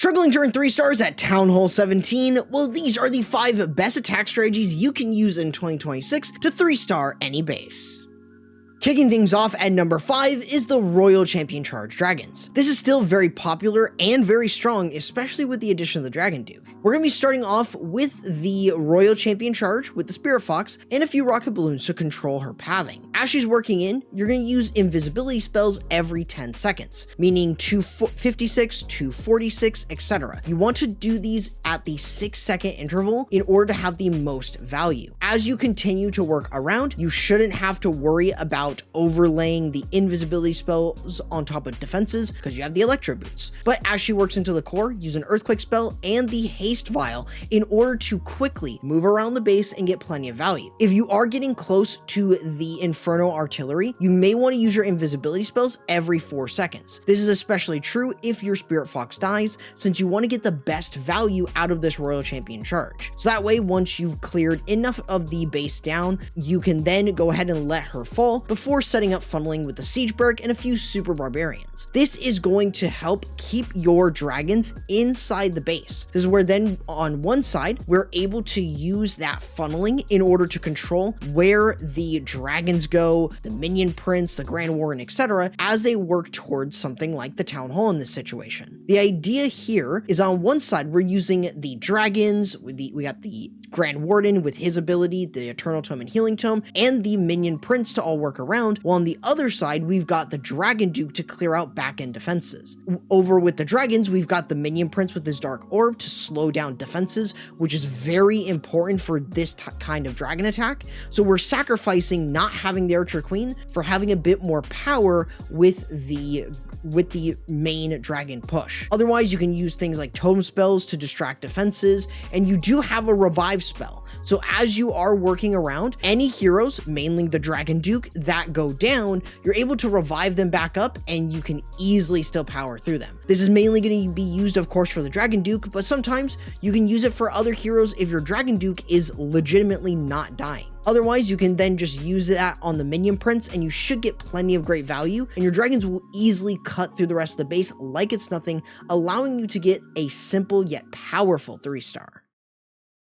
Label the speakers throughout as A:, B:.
A: Struggling to earn 3 stars at Town Hall 17? Well, these are the 5 best attack strategies you can use in 2026 to 3-star any base. Kicking things off at number 5 is the Royal Champion Charge Dragons. This is still very popular and very strong, especially with the addition of the Dragon Duke. We're going to be starting off with the Royal Champion Charge with the Spirit Fox and a few rocket balloons to control her pathing. As she's working in, you're going to use invisibility spells every 10 seconds, meaning 256, 246, etc. You want to do these at the 6-second interval in order to have the most value. As you continue to work around, you shouldn't have to worry about overlaying the invisibility spells on top of defenses because you have the Electro Boots. But as she works into the core, use an Earthquake spell and the Haste Vial in order to quickly move around the base and get plenty of value. If you are getting close to the Inferno Artillery, you may want to use your invisibility spells every 4 seconds. This is especially true if your Spirit Fox dies, since you want to get the best value out of this Royal Champion Charge. So that way, once you've cleared enough of the base down, you can then go ahead and let her fall before setting up funneling with the Siege Barrack and a few Super Barbarians. This is going to help keep your dragons inside the base. This is where then on one side, we're able to use that funneling in order to control where the dragons go, the Minion Prince, the Grand Warden, etc., as they work towards something like the Town Hall in this situation. The idea here is on one side, we're using the dragons, we got the Grand Warden with his ability, the Eternal Tome and Healing Tome, and the Minion Prince to all work around, while on the other side, we've got the Dragon Duke to clear out back-end defenses. Over with the dragons, we've got the Minion Prince with his Dark Orb to slow down defenses, which is very important for this kind of dragon attack. So we're sacrificing not having the Archer Queen for having a bit more power with the main dragon push. Otherwise, you can use things like totem spells to distract defenses, and you do have a revive spell. So as you are working around, any heroes, mainly the Dragon Duke, that go down, you're able to revive them back up and you can easily still power through them. This is mainly going to be used, of course, for the Dragon Duke, but sometimes you can use it for other heroes if your Dragon Duke is legitimately not dying. Otherwise, you can then just use that on the Minion Prince and you should get plenty of great value, and your dragons will easily cut through the rest of the base like it's nothing, allowing you to get a simple yet powerful 3-star.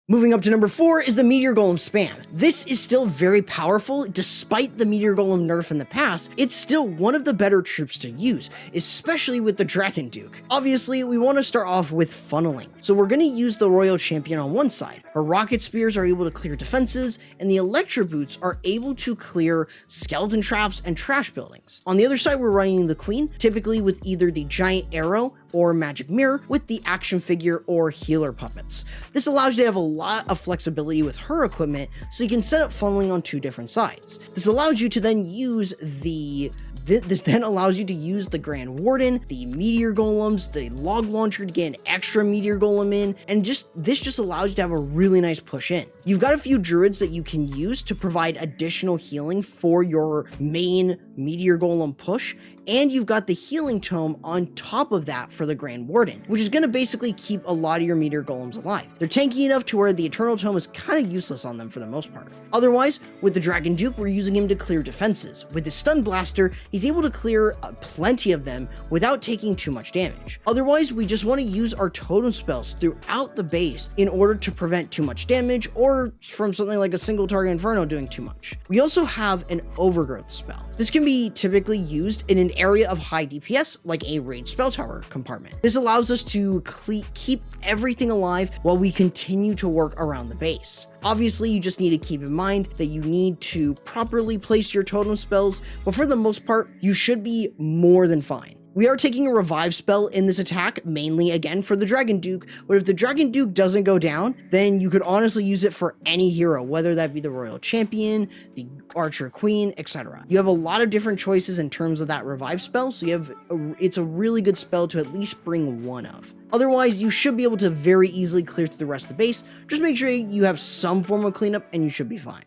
A: Moving up to number 4 is the Meteor Golem spam. This is still very powerful. Despite the Meteor Golem nerf in the past, it's still one of the better troops to use, especially with the Dragon Duke. Obviously, we want to start off with funneling. So we're going to use the Royal Champion on one side. Her Rocket Spears are able to clear defenses, and the Electro Boots are able to clear skeleton traps and trash buildings. On the other side, we're running the Queen, typically with either the Giant Arrow or Magic Mirror with the action figure or healer puppets. This allows you to have a lot of flexibility with her equipment, so you can set up funneling on 2 different sides. This allows you to then use the Grand Warden, the Meteor Golems, the Log Launcher to get an extra Meteor Golem in, and this just allows you to have a really nice push in. You've got a few druids that you can use to provide additional healing for your main Meteor Golem push, and you've got the Healing Tome on top of that for the Grand Warden, which is going to basically keep a lot of your Meteor Golems alive. They're tanky enough to where the Eternal Tome is kind of useless on them for the most part. Otherwise, with the Dragon Duke, we're using him to clear defenses. With the Stun Blaster, he's able to clear plenty of them without taking too much damage. Otherwise, we just want to use our totem spells throughout the base in order to prevent too much damage or from something like a single target Inferno doing too much. We also have an Overgrowth spell. This can be typically used in an area of high DPS like a Rage Spell Tower compartment. This allows us to keep everything alive while we continue to work around the base. Obviously, you just need to keep in mind that you need to properly place your totem spells, but for the most part, you should be more than fine. We are taking a revive spell in this attack, mainly again for the Dragon Duke, but if the Dragon Duke doesn't go down, then you could honestly use it for any hero, whether that be the Royal Champion, the Archer Queen, etc. You have a lot of different choices in terms of that revive spell, so it's a really good spell to at least bring one of. Otherwise, you should be able to very easily clear through the rest of the base. Just make sure you have some form of cleanup and you should be fine.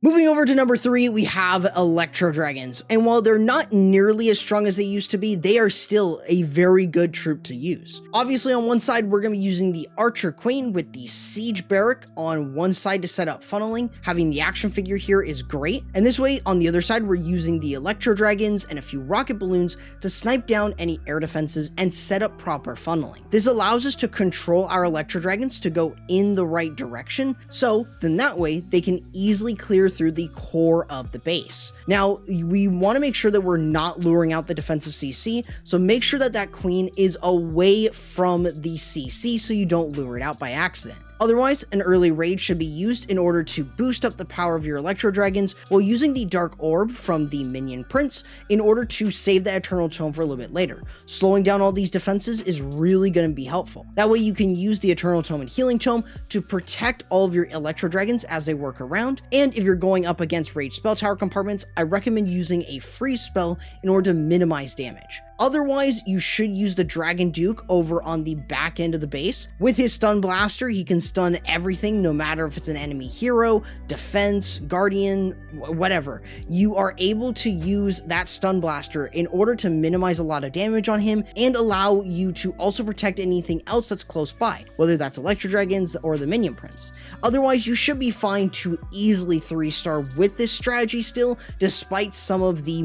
A: Moving over to number 3, we have Electro Dragons, and while they're not nearly as strong as they used to be, they are still a very good troop to use. Obviously, on one side, we're going to be using the Archer Queen with the Siege Barrack on one side to set up funneling. Having the action figure here is great, and this way, on the other side, we're using the Electro Dragons and a few rocket balloons to snipe down any air defenses and set up proper funneling. This allows us to control our Electro Dragons to go in the right direction, so then that way, they can easily clear through the core of the base. Now, we want to make sure that we're not luring out the defensive CC, so make sure that that queen is away from the CC so you don't lure it out by accident. Otherwise, an early raid should be used in order to boost up the power of your Electro Dragons while using the Dark Orb from the Minion Prince in order to save the Eternal Tome for a little bit later. Slowing down all these defenses is really going to be helpful. That way you can use the Eternal Tome and Healing Tome to protect all of your Electro Dragons as they work around, and if you're going up against Rage Spell Tower compartments, I recommend using a freeze spell in order to minimize damage. Otherwise, you should use the Dragon Duke over on the back end of the base. With his Stun Blaster, he can stun everything, no matter if it's an enemy hero, defense, guardian, whatever. You are able to use that Stun Blaster in order to minimize a lot of damage on him and allow you to also protect anything else that's close by, whether that's Electro Dragons or the Minion Prince. Otherwise, you should be fine to easily 3-star with this strategy still, despite some of the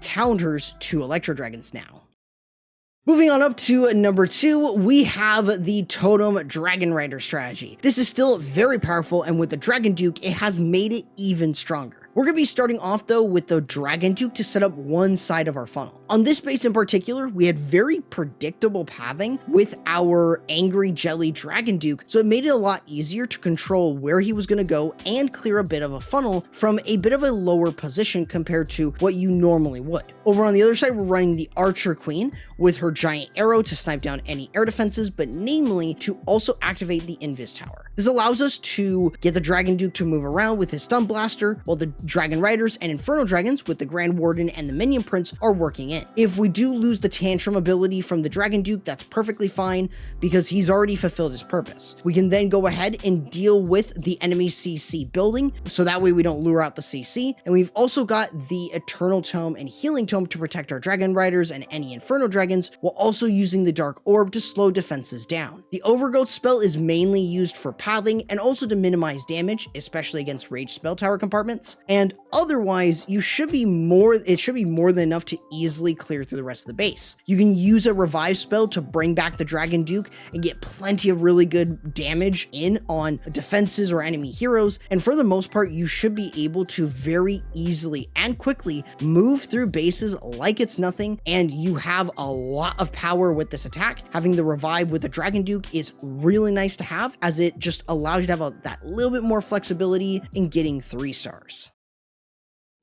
A: counters to Electro Dragons now. Moving on up to number 2, we have the Totem Dragon Rider strategy. This is still very powerful, and with the Dragon Duke, it has made it even stronger. We're going to be starting off though with the Dragon Duke to set up one side of our funnel. On this base in particular, we had very predictable pathing with our Angry Jelly Dragon Duke, so it made it a lot easier to control where he was going to go and clear a bit of a funnel from a bit of a lower position compared to what you normally would. Over on the other side, we're running the Archer Queen with her giant arrow to snipe down any air defenses, but namely to also activate the Invis Tower. This allows us to get the Dragon Duke to move around with his Stun Blaster, while the Dragon Riders and Inferno Dragons with the Grand Warden and the Minion Prince are working in. If we do lose the Tantrum ability from the Dragon Duke, that's perfectly fine because he's already fulfilled his purpose. We can then go ahead and deal with the enemy CC building, so that way we don't lure out the CC, and we've also got the Eternal Tome and Healing Tome to protect our Dragon Riders and any Inferno Dragons, while also using the Dark Orb to slow defenses down. The Overgrowth spell is mainly used for pathing and also to minimize damage, especially against Rage Spell Tower compartments, and otherwise it should be more than enough to easily clear through the rest of the base. You can use a Revive spell to bring back the Dragon Duke and get plenty of really good damage in on defenses or enemy heroes, and for the most part you should be able to very easily and quickly move through bases like it's nothing, and you have a lot of power with this attack. Having the Revive with the Dragon Duke is really nice to have, as it just allows you to have that little bit more flexibility in getting 3 stars.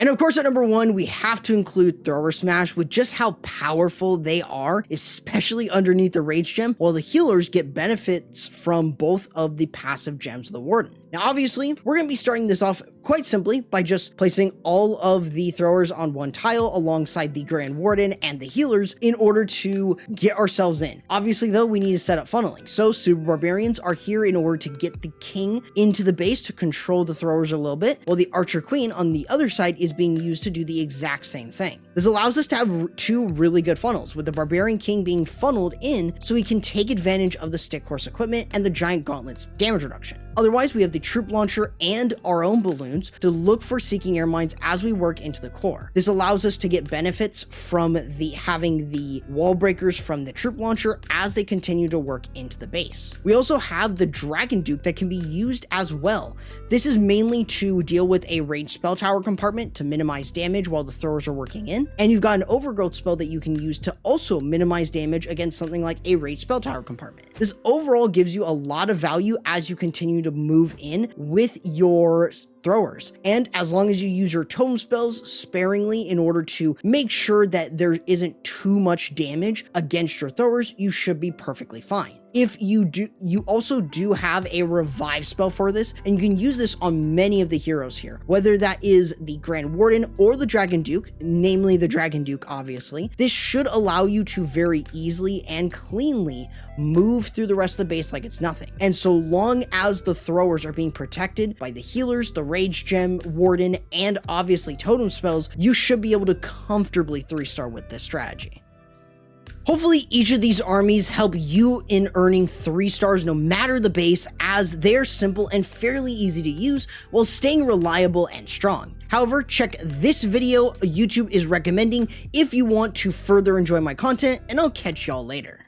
A: And of course, at number 1, we have to include Thrower Smash with just how powerful they are, especially underneath the Rage Gem, while the healers get benefits from both of the passive gems of the Warden. Now, obviously, we're going to be starting this off quite simply by just placing all of the throwers on one tile alongside the Grand Warden and the healers in order to get ourselves in. Obviously, though, we need to set up funneling. So Super Barbarians are here in order to get the King into the base to control the throwers a little bit, while the Archer Queen on the other side is being used to do the exact same thing. This allows us to have 2 really good funnels, with the Barbarian King being funneled in so he can take advantage of the Stick Horse equipment and the Giant Gauntlet's damage reduction. Otherwise, we have the Troop Launcher and our own balloons to look for Seeking Air Mines as we work into the core. This allows us to get benefits from having the wall breakers from the Troop Launcher as they continue to work into the base. We also have the Dragon Duke that can be used as well. This is mainly to deal with a Rage Spell Tower compartment to minimize damage while the throwers are working in, and you've got an Overgrowth spell that you can use to also minimize damage against something like a Rage Spell Tower compartment. This overall gives you a lot of value as you continue to move in with your throwers, and as long as you use your totem spells sparingly in order to make sure that there isn't too much damage against your throwers, you should be perfectly fine. If you also do have a revive spell for this, and you can use this on many of the heroes here, whether that is the Grand Warden or the Dragon Duke, namely the Dragon Duke, obviously. This should allow you to very easily and cleanly move through the rest of the base like it's nothing. And so long as the throwers are being protected by the healers, the Rage Gem, Warden, and obviously Totem spells, you should be able to comfortably 3-star with this strategy. Hopefully each of these armies help you in earning 3 stars no matter the base, as they're simple and fairly easy to use while staying reliable and strong. However, check this video YouTube is recommending if you want to further enjoy my content, and I'll catch y'all later.